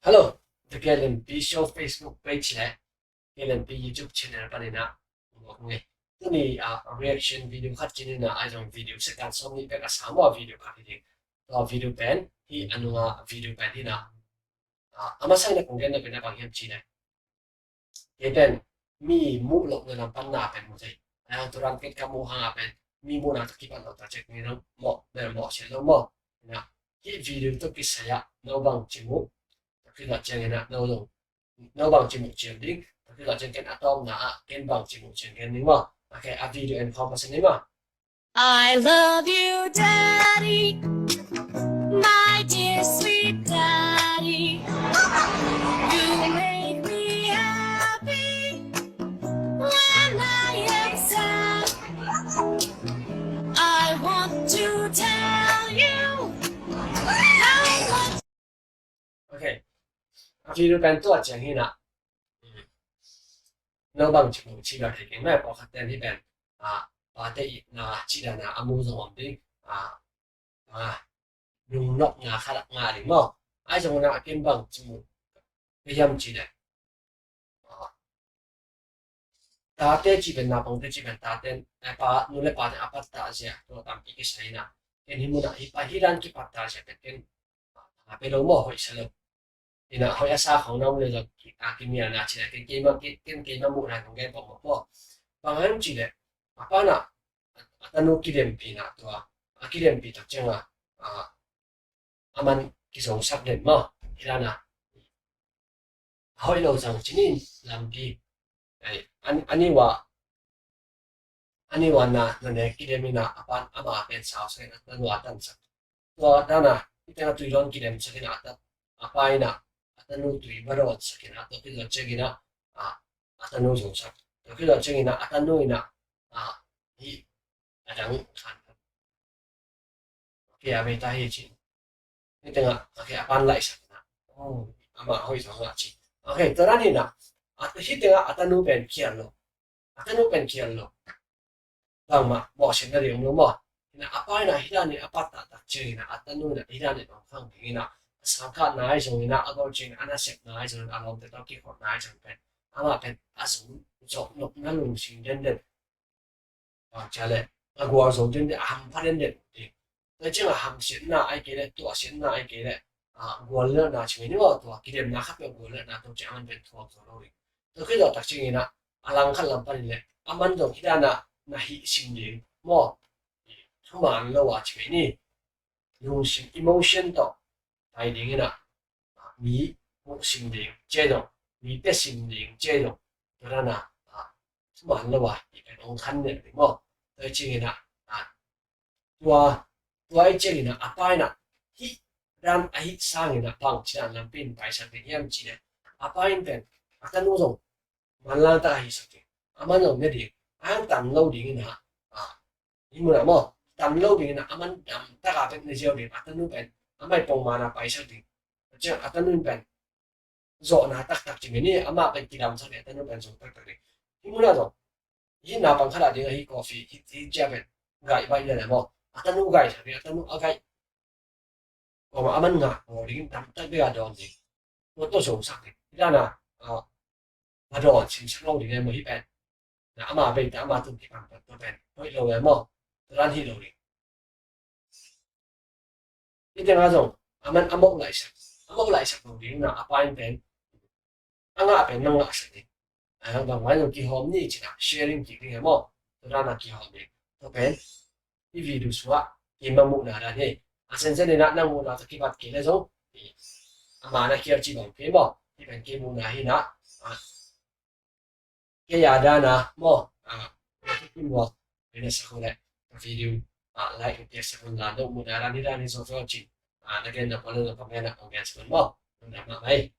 Hello, the KLMP Show Facebook page này, KLMP YouTube channel pa rin na. Okay. Ito ni reaction video kat chini na ay video sa kansong ni peka sama video ka hindi. Video pen, ano nga video pen na. Amasay na kung ganda pinapangyam chini. Pen, mi mulok na lang pannapen mo tayo. Ay turang kit ka mo hangapen, mi mo na takipan na check ni no mo, meron mo siya mo. Na, video to kisaya, no bang chimu. Khi là trên này đâu rồi đâu bằng trên một chiều đi khi là trên cái atom là trên bằng trên một chiều cái đúng không cái video and composition đúng không I love you, Daddy, my dear sweet Daddy. You make me happy when I am sad. I want to tell you how much. okay video pen to chẳng như nào đâu bằng trên một chiều thì cái này có khả năng thì pen và đây là chỉ là amu dùng đi dùng nọc ngà khá là ngà đúng không ai dùng là trên bằng trên một cái âm chỉ này ta tên chỉ bên nào bằng tên chỉ bên ta tên apa nulle pada apa ta sih kalau tampi ke sana ini mudah hipahiran kita ta sih kan apa lo mau hoi selalu ina hoi asa khẩu nôngเลยlà kimia là chỉ là cái mũ này cũng cái bọc bọc bằng em chỉ là apa na atanu kirempi na to kirempi tak changa aman kisong sắc đẹp mà hirana hoi lo rằng chính làm gì ani wa na ne kiremi na apan ama pen sao sai na no atan sa to dana itena tuilon kirem sa kina ata apa ina atanu tui barot sa kina to kilo chegina atanu jong sa to kilo chegina atanu ina hi adang khan okay ame ta hi chi itena okay apan lại sa na ama hoi sa nga chi okay to rani na at hitega atanu pen kialo bang ma bo sin na riong no mo na apa na hirani apata ta che na atanu na hirani bang khang phi na sangka na ai jong na agor chin ana sek na ai jong alom te to ki ko na ai jong pen ama pen asum jok nok na lung sin den den chale agor jong den de ham pa den den de che la ham sin na ai ke le to sin na ai ke le gol le na chi ni wa to ki dem na khap gol le na to chang pen to lo ri to khi đó ta chi na alang khan lam pa le aman jong hirana na hi sim ding mo thuman lo wa chi ni yung sim emotion to ai ding na mi mo sim ding che no mi pe sim ding che no ra na thuman lo wa i cái ông khan ne mo tới chi na tua ai che na apai na hi ram ai sang na pang chi na lam pin pai sa pe yam chi ne apai pen atanu jong man lang ta hi sa ke aman no ne di ang tam lâu đi na nhưng mà mo tam lâu đi na aman tam ta ka pe ne jeo di atanu pen amai pong mana pai sa di che atanu pen zo na tak tak chi ni ama pen ki dam sa ke atanu pen zo tak tak di nhưng mà zo hi na pang khala di hi coffee hi ja pen gai bai le mo atanu gai sa di atanu agai ko ma aman nga ko di tam tak be ga don di ko to so sa ke ra na mà rồi chính xác lâu thì em mới bền đã mà về đã mà từng cái bằng tôi bền hơi lâu em mò tôi ăn hi lâu đi cái tiếng rồi mình âm lại sạch đầu đi là apa anh bền anh ngã bền năng ngã sạch đi và ngoài rồi kỳ hôm ní chỉ là sharing chỉ cái mò tôi ăn là kỳ hôm đi tôi bền cái video số cái mà mua là thế sen sen này năng mua là cái bát cái này giống mà nó kia chỉ bằng cái mò cái bền cái mua này na cái ada na mo cái mo ini sekolah video like cái sekolah là đâu mua ra đi ra đi so so chỉ again là có lần là comment là comment sekolah mo nằm mà mấy